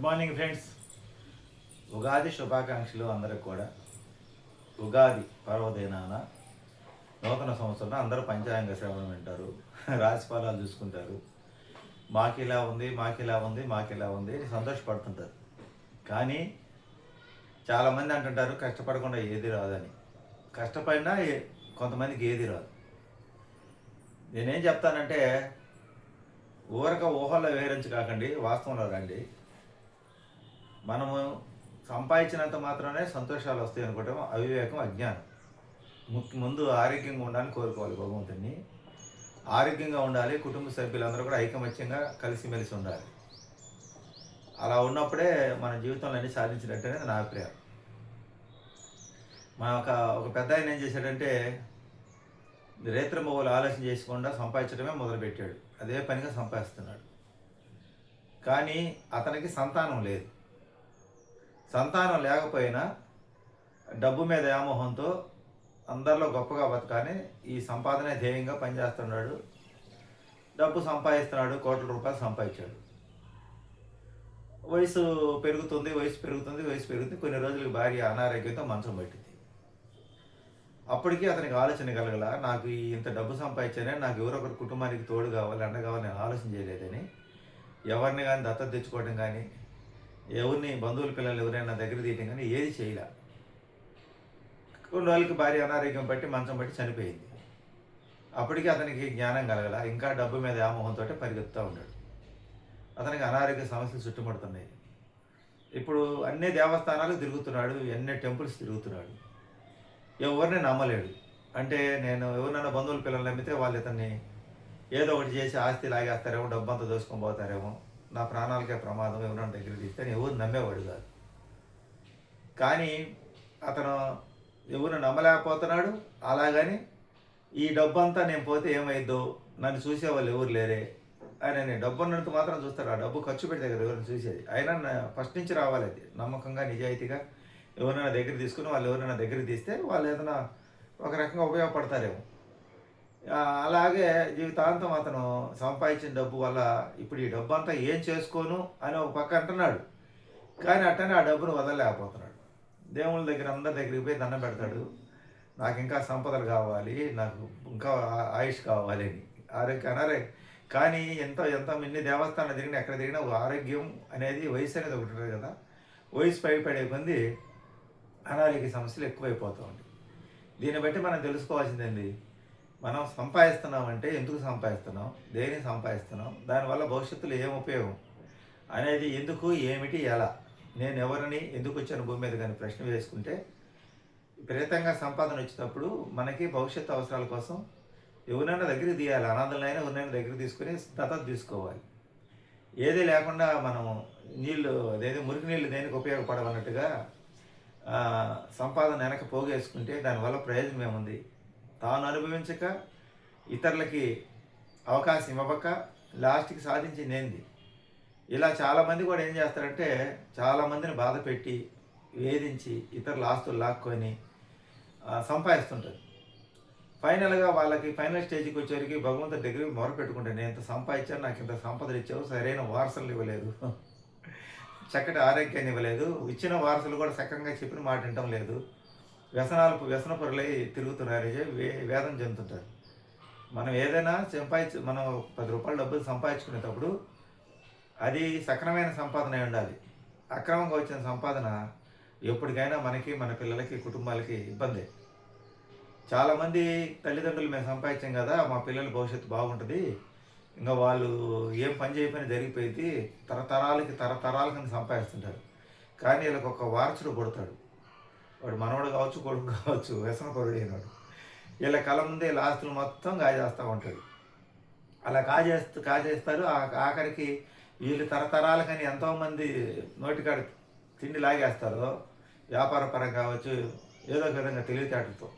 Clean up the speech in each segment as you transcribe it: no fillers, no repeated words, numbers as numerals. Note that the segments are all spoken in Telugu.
Good morning friends. ఉగాది శుభాకాంక్షలు అందరికి కూడా. ఉగాది పర్వదినాన నూతన సంవత్సరం అందరూ పంచాంగ శ్రవణం వింటారు, రాశిఫలాలు చూసుకుంటారు. మాకిలా ఉంది మాకిలా ఉంది మాకిలా ఉంది అని సంతోషపడుతుంటారు. కానీ చాలామంది అంటుంటారు కష్టపడకుండా ఏది రాదని. కష్టపడినా కొంతమందికి ఏది రాదు. నేనేం చెప్తానంటే ఊరక ఊహల్లో వేరించి కాకండి, వాస్తవంలో రండి. మనము సంపాదించినంత మాత్రమే సంతోషాలు వస్తాయి అనుకోవటం అవివేకం, అజ్ఞానం. ముందు ఆరోగ్యంగా ఉండాలని కోరుకోవాలి భగవంతుని. ఆరోగ్యంగా ఉండాలి, కుటుంబ సభ్యులందరూ కూడా ఐకమత్యంగా కలిసిమెలిసి ఉండాలి. అలా ఉన్నప్పుడే మన జీవితంలో అన్ని సాధించినట్టనేది నా అభిప్రాయం. మా ఒక పెద్ద ఆయన ఏం చేశాడంటే రేత్రింబవళ్ళు ఆలోచన చేయకుండా సంపాదించడమే మొదలుపెట్టాడు. అదే పనిగా సంపాదిస్తున్నాడు. కానీ అతనికి సంతానం లేదు. సంతానం లేకపోయినా డబ్బు మీద వ్యామోహంతో అందరిలో గొప్పగా బతకాలని ఈ సంపాదనే ధ్యేయంగా పనిచేస్తున్నాడు. డబ్బు సంపాదిస్తున్నాడు, కోట్ల రూపాయలు సంపాదించాడు. వయసు పెరుగుతుంది. కొన్ని రోజులకి భార్య అనారోగ్యంతో మంచం పట్టింది. అప్పటికీ అతనికి ఆలోచన కలగల, నాకు ఇంత డబ్బు సంపాదించానే నాకు ఎవరొకరు కుటుంబానికి తోడు కావాలి, అండ కావాలి నేను ఆలోచన చేయలేదని. ఎవరిని కానీ దత్తత తెచ్చుకోవడం కానీ, ఎవరిని బంధువుల పిల్లలు ఎవరైనా దగ్గర తీయటం కానీ ఏది చేయలే. కొన్ని రోజులకి భార్య అనారోగ్యం బట్టి మంచం బట్టి చనిపోయింది. అప్పటికి అతనికి జ్ఞానం కలగల, ఇంకా డబ్బు మీద వ్యామోహంతో పరిగెత్తుతూ ఉన్నాడు. అతనికి అనారోగ్య సమస్యలు చుట్టుముడుతున్నాయి. ఇప్పుడు అన్ని దేవస్థానాలు తిరుగుతున్నాడు, ఎన్ని టెంపుల్స్ తిరుగుతున్నాడు. ఎవరిని నమ్మలేడు. అంటే నేను ఎవరినైనా బంధువుల పిల్లలు నమ్మితే వాళ్ళు ఇతన్ని ఏదో ఒకటి చేసి ఆస్తి లాగేస్తారేమో, డబ్బు అంతా దోసుకొని పోతారేమో, నా ప్రాణాలకే ప్రమాదం, ఎవరైనా దగ్గర తీస్తే ఎవరు నమ్మేవాడు కాదు. కానీ అతను ఎవరిని నమ్మలేకపోతున్నాడు. అలాగని ఈ డబ్బు అంతా నేను పోతే ఏమైద్దో, నన్ను చూసేవాళ్ళు ఎవరు లేరే అని నేను డబ్బు ఉన్నంత మాత్రం చూస్తాడు. ఆ డబ్బు ఖర్చు పెడితే కదా ఎవరిని చూసేది. అయినా ఫస్ట్ నుంచి రావాలి అది నమ్మకంగా, నిజాయితీగా. ఎవరైనా దగ్గర తీసుకుని వాళ్ళు ఎవరైనా దగ్గర తీస్తే వాళ్ళు ఏదైనా ఒక రకంగా ఉపయోగపడతారేమో. అలాగే జీవితాంతం అతను సంపాదించిన డబ్బు వల్ల ఇప్పుడు ఈ డబ్బు అంతా ఏం చేసుకోను అని ఒక పక్క అంటున్నాడు. కానీ అట్టనే ఆ డబ్బును వదలలేకపోతున్నాడు. దేవుళ్ళ దగ్గర అందరి దగ్గరికి పోయి దండం పెడతాడు, నాకు ఇంకా సంపదలు కావాలి, నాకు ఇంకా ఆయుష్ కావాలి అని. అనారోగ్యం కానీ ఎంత ఇన్ని దేవస్థానాలు తిరిగినా ఎక్కడ తిరిగినా ఆరోగ్యం అనేది, వయసు అనేది ఒకటి ఉంటుంది కదా. వయసు పైపడే కొంది అనారోగ్య సమస్యలు ఎక్కువైపోతూ ఉంటాయి. దీన్ని బట్టి మనం తెలుసుకోవాల్సింది, మనం సంపాదిస్తున్నామంటే ఎందుకు సంపాదిస్తున్నాం, దేనికి సంపాదిస్తున్నాం, దానివల్ల భవిష్యత్తులో ఏం ఉపయోగం అనేది, ఎందుకు, ఏమిటి, ఎలా, నేను ఎవరిని, ఎందుకు వచ్చాను భూమి మీద కానీ ప్రశ్న వేసుకుంటే విపరీతంగా సంపాదన వచ్చినప్పుడు మనకి భవిష్యత్తు అవసరాల కోసం ఎవరైనా దగ్గరికి తీయాలి. అనాథలైనా ఎవరినైనా దగ్గర తీసుకుని దత్తత తీసుకోవాలి. ఏది లేకుండా మనం నీళ్ళు అదేదో మురికి నీళ్ళు దేనికి ఉపయోగపడవన్నట్టుగా సంపాదన వెనక పోగేసుకుంటే దానివల్ల ప్రయోజనం ఏముంది? తాను అనుభవించక ఇతరులకి అవకాశం ఇవ్వక లాస్ట్కి సాధించింది ఏంది? ఇలా చాలామంది కూడా ఏం చేస్తారంటే చాలామందిని బాధ పెట్టి వేధించి ఇతరుల ఆస్తులు లాక్కొని సంపాదిస్తుంటారు. ఫైనల్గా వాళ్ళకి ఫైనల్ స్టేజ్కి వచ్చేసరికి భగవంతుడి దగ్గర మొరపెట్టుకుంటాను, నేను ఇంత సంపాదించాను, నాకు ఇంత సంపదలు ఇచ్చావు, సరైన వారసులు ఇవ్వలేదు, చక్కటి ఆరోగ్యాన్ని ఇవ్వలేదు, ఇచ్చిన వారసులు కూడా సక్రంగా చెప్పిన మాట వినటం లేదు, వ్యసన పరులై తిరుగుతున్నారు, వేదన చెందుతుంటారు. మనం ఏదైనా మనం 10 రూపాయల డబ్బులు సంపాదించుకునేటప్పుడు అది సక్రమైన సంపాదన అయి ఉండాలి. అక్రమంగా వచ్చిన సంపాదన ఎప్పటికైనా మనకి, మన పిల్లలకి, కుటుంబాలకి ఇబ్బందే. చాలామంది తల్లిదండ్రులు మేము సంపాదించాం కదా, మా పిల్లల భవిష్యత్తు బాగుంటుంది, ఇంకా వాళ్ళు ఏం పని చేయకపోయినా జరిగిపోయింది, తరతరాలకి సంపాదిస్తుంటారు. కానీ వీళ్ళకి ఒక వారసుడు పుడతాడు. వాడు మనవడు కావచ్చు, కొడుకు కావచ్చు, వ్యసనపరుడు అయినాడు. వీళ్ళ కళ్ళ ముందే వీళ్ళ ఆస్తులు మొత్తం కాజేస్తూ ఉంటాడు. అలా కాజేస్తారు. ఆఖరికి వీళ్ళు తరతరాలకని ఎంతోమంది నోటికాడ తిండి లాగేస్తారు. వ్యాపార పరంగా కావచ్చు, ఏదో ఒక విధంగా తెలివితేటలతో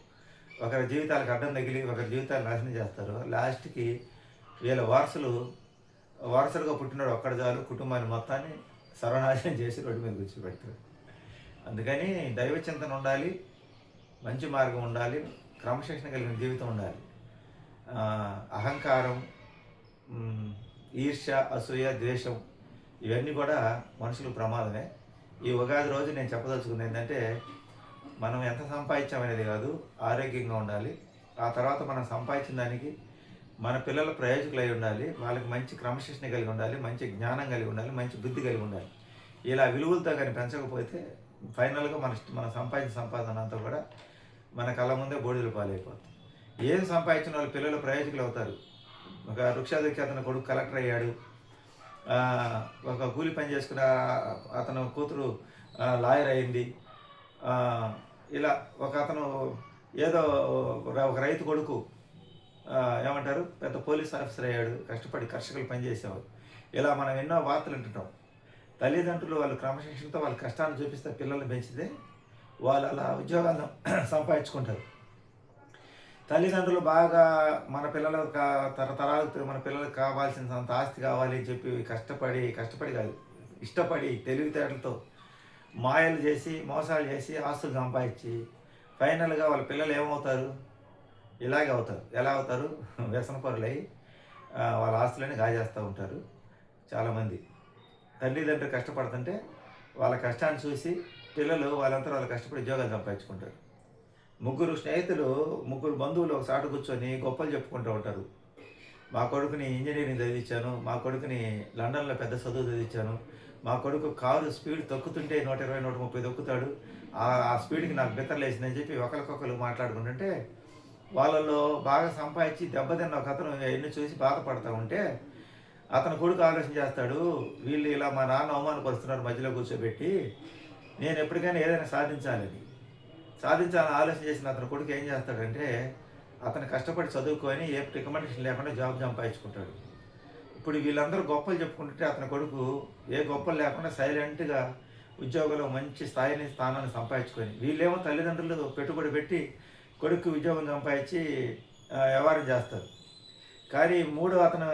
ఒకరి జీవితాలకు అడ్డం తగిలి ఒకరి జీవితాలు నాశనం చేస్తారు. లాస్ట్కి వీళ్ళ వారసులుగా పుట్టినాడు ఒక్కడ చాలు కుటుంబాన్ని మొత్తాన్ని సర్వనాశనం చేసి రోడ్డు మీద కూర్చోబెడతారు. అందుకని దైవ చింతన ఉండాలి, మంచి మార్గం ఉండాలి, క్రమశిక్షణ కలిగిన జీవితం ఉండాలి. అహంకారం, ఈర్ష్య, అసూయ, ద్వేషం ఇవన్నీ కూడా మనుషులకు ప్రమాదమే. ఈ ఉగాది రోజు నేను చెప్పదలుచుకుంది ఏంటంటే, మనం ఎంత సంపాదించామనేది కాదు, ఆరోగ్యంగా ఉండాలి. ఆ తర్వాత మనం సంపాదించిన దానికి మన పిల్లలు ప్రయోజకులై ఉండాలి. వాళ్ళకి మంచి క్రమశిక్షణ కలిగి ఉండాలి. మంచి జ్ఞానం కలిగి ఉండాలి. మంచి బుద్ధి కలిగి ఉండాలి. ఇలా విలువలతో గాని పెంచకపోతే ఫైనల్‌గా మనం సంపాదించిన సంపాదన అంతా కూడా మన కళ్ళ ముందే బూడిదల పాలైపోతుంది. ఏం సంపాదించిన వాళ్ళ పిల్లలు ప్రయోజకులు అవుతారు. ఒక రిక్షా అతని కొడుకు కలెక్టర్ అయ్యాడు. ఒక కూలి పని చేసుకున్న అతను కూతురు లాయర్ అయింది. ఇలా ఒక అతను ఏదో ఒక రైతు కొడుకు ఏమంటారు పెద్ద పోలీస్ ఆఫీసర్ అయ్యాడు. కష్టపడి కర్షకులు పనిచేసేవారు. ఇలా మనం ఎన్నో వార్తలు వింటుంటాం. తల్లిదండ్రులు వాళ్ళు క్రమశిక్షణతో వాళ్ళ కష్టాన్ని చూపిస్తే పిల్లల్ని పెంచితే వాళ్ళు అలా ఉద్యోగాలను సంపాదించుకుంటారు. తల్లిదండ్రులు బాగా మన పిల్లల తరతరాలకు మన పిల్లలకు కావాల్సినంత ఆస్తి కావాలి అని చెప్పి కష్టపడి కాదు, ఇష్టపడి తెలివితేటలతో మాయలు చేసి మోసాలు చేసి ఆస్తులు సంపాదించి ఫైనల్గా వాళ్ళ పిల్లలు ఏమవుతారు? ఇలాగే అవుతారు. ఎలా అవుతారు? వ్యసనపరులై వాళ్ళ ఆస్తులని గాజేస్తూ ఉంటారు. చాలామంది తల్లిదండ్రులు కష్టపడుతుంటే వాళ్ళ కష్టాన్ని చూసి పిల్లలు వాళ్ళు కష్టపడి ఉద్యోగాలు సంపాదించుకుంటారు. ముగ్గురు స్నేహితులు, ముగ్గురు బంధువులు ఒక చాటు కూర్చొని గొప్పలు చెప్పుకుంటూ ఉంటారు. మా కొడుకుని ఇంజనీరింగ్ చదివించాను, మా కొడుకుని లండన్లో పెద్ద చదువు చదివించాను, మా కొడుకు కారు స్పీడ్ తొక్కుతుంటే 120, 130 తొక్కుతాడు, ఆ స్పీడ్కి నాకు బిత్తరలేసిందని చెప్పి ఒకరికొకరు మాట్లాడుకుంటుంటే వాళ్ళలో బాగా సంపాదించి దెబ్బతిన్న ఒక అతను ఎన్ని చూసి బాధపడతా ఉంటే అతను కొడుకు ఆలోచన చేస్తాడు, వీళ్ళు ఇలా మా నాన్న అవమానపరుస్తున్నారు మధ్యలో కూర్చోబెట్టి, నేను ఎప్పటికైనా ఏదైనా సాధించాలని ఆలోచన చేసిన అతని కొడుకు ఏం చేస్తాడంటే అతను కష్టపడి చదువుకొని ఏ రికమెండేషన్ లేకుండా జాబ్ సంపాదించుకుంటాడు. ఇప్పుడు వీళ్ళందరూ గొప్పలు చెప్పుకుంటుంటే అతని కొడుకు ఏ గొప్పలు లేకుండా సైలెంట్గా ఉద్యోగంలో మంచి స్థానాన్ని సంపాదించుకొని, వీళ్ళేమో తల్లిదండ్రులు పెట్టుబడి పెట్టి కొడుకు ఉద్యోగం సంపాదించి వ్యవహారం చేస్తారు. కానీ మూడో అతను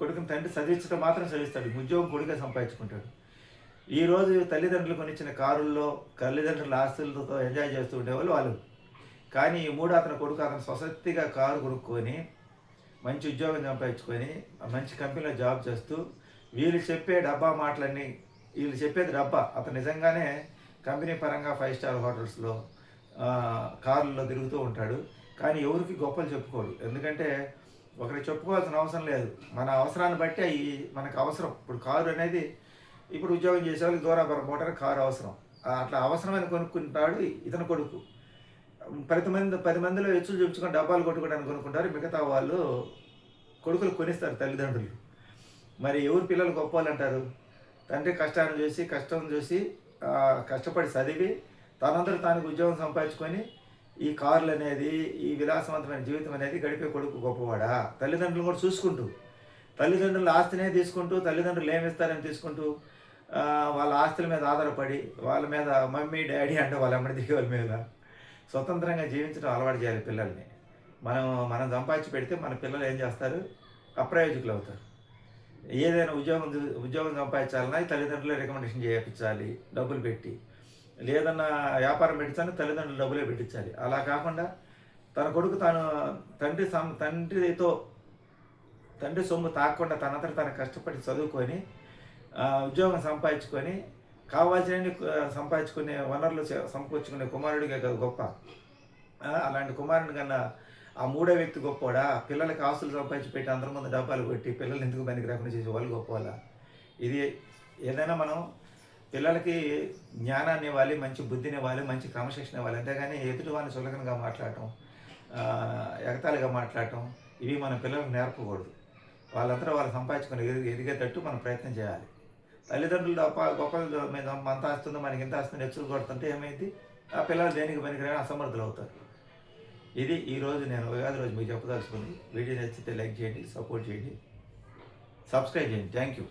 కొడుకుని తండ్రి చదివించడం మాత్రం చదివిస్తాడు, ఉద్యోగం కొడుకే సంపాదించుకుంటాడు. ఈరోజు తల్లిదండ్రులు కొనిచ్చిన కారుల్లో తల్లిదండ్రుల ఆస్తులతో ఎంజాయ్ చేస్తూ ఉండేవాళ్ళు వాళ్ళు. కానీ ఈ మూడో అతను కొడుకు అతను స్వశక్తిగా కారు కొనుక్కొని మంచి ఉద్యోగం సంపాదించుకొని మంచి కంపెనీలో జాబ్ చేస్తూ వీళ్ళు చెప్పే డబ్బా మాటలన్నీ, వీళ్ళు చెప్పేది డబ్బా, అతను నిజంగానే కంపెనీ పరంగా 5 స్టార్ హోటల్స్లో కారుల్లో తిరుగుతూ ఉంటాడు. కానీ ఎవరికి గొప్పలు చెప్పుకోడు. ఎందుకంటే ఒకరికి చెప్పుకోవాల్సిన అవసరం లేదు. మన అవసరాన్ని బట్టి మనకు అవసరం. ఇప్పుడు కారు అనేది ఇప్పుడు ఉద్యోగం చేసే వాళ్ళకి దూరాపురం పోవడానికి కారు అవసరం. అట్లా అవసరమైన కొనుక్కుంటాడు ఇతని కొడుకు. 10 మందిలో ఎచ్చులు చూపించుకొని డబ్బాలు కొట్టుకోవడానికి కొనుక్కుంటారు. మిగతా వాళ్ళు కొడుకులు కొనిస్తారు తల్లిదండ్రులు. మరి ఎవరు పిల్లలు గొప్ప వాళ్ళు అంటారు? తండ్రి కష్టం చూసి కష్టపడి చదివి తనంతట తానికి ఉద్యోగం సంపాదించుకొని ఈ కార్లు అనేది, ఈ విలాసవంతమైన జీవితం అనేది గడిపే కొడుకు గొప్పవాడా? తల్లిదండ్రులు కూడా చూసుకుంటూ, తల్లిదండ్రుల ఆస్తినే తీసుకుంటూ, తల్లిదండ్రులు ఏమిస్తారని తీసుకుంటూ వాళ్ళ ఆస్తుల మీద ఆధారపడి వాళ్ళ మీద మమ్మీ డాడీ అంటే వాళ్ళ అమ్మడి దిగే వాళ్ళ మీద స్వతంత్రంగా జీవించడం అలవాటు చేయాలి పిల్లల్ని. మనం సంపాదించి పెడితే మన పిల్లలు ఏం చేస్తారు? అప్రయోజకులు అవుతారు. ఏదైనా ఉద్యోగం సంపాదించాలన్నా తల్లిదండ్రులే రికమెండేషన్ చేయించాలి డబ్బులు పెట్టి. లేదన్నా వ్యాపారం పెట్టించాలని తల్లిదండ్రులు డబ్బులే పెట్టించాలి. అలా కాకుండా తన కొడుకు తండ్రి సొమ్ము తాకుండా తనంతట తను కష్టపడి చదువుకొని ఉద్యోగం సంపాదించుకొని కావాల్సినవి సంపాదించుకునే వనరులు సమకూర్చుకునే కుమారుడిగా కదా గొప్ప. అలాంటి కుమారుని కన్నా ఆ మూడో వ్యక్తి గొప్పవాడా? పిల్లలకి ఆస్తులు సంపాదించి పెట్టి అందరి ముందు డబ్బాలు కొట్టి పిల్లల్ని ఎందుకు పనికి రాకుండా చేసే వాళ్ళు గొప్పవాళ్ళ? ఇది ఏదైనా మనం పిల్లలకి జ్ఞానాన్ని ఇవ్వాలి, మంచి బుద్ధిని ఇవ్వాలి, మంచి క్రమశిక్షణ ఇవ్వాలి. అంతేగాని ఎదుటి వాళ్ళని చులకనగా మాట్లాడటం, ఎగతాళిగా మాట్లాడటం ఇవి మన పిల్లలకు నేర్పకూడదు. వాళ్ళంతా వాళ్ళు సంపాదించుకొని ఎదిగేటట్టు మనం ప్రయత్నం చేయాలి. తల్లిదండ్రులు గొప్పల మీద అంత ఆస్తుందో మనకి ఇంత ఆస్తుంది ఎచ్చులు కొడుతుంటే ఏమైంది? ఆ పిల్లలు దేనికి పనికిరాని అసమర్థులు అవుతారు. ఇది ఈరోజు నేను ఉగాది రోజు మీకు చెప్పదలుచుకుంది. వీడియో నచ్చితే లైక్ చేయండి, సపోర్ట్ చేయండి, సబ్స్క్రైబ్ చేయండి. Thank you.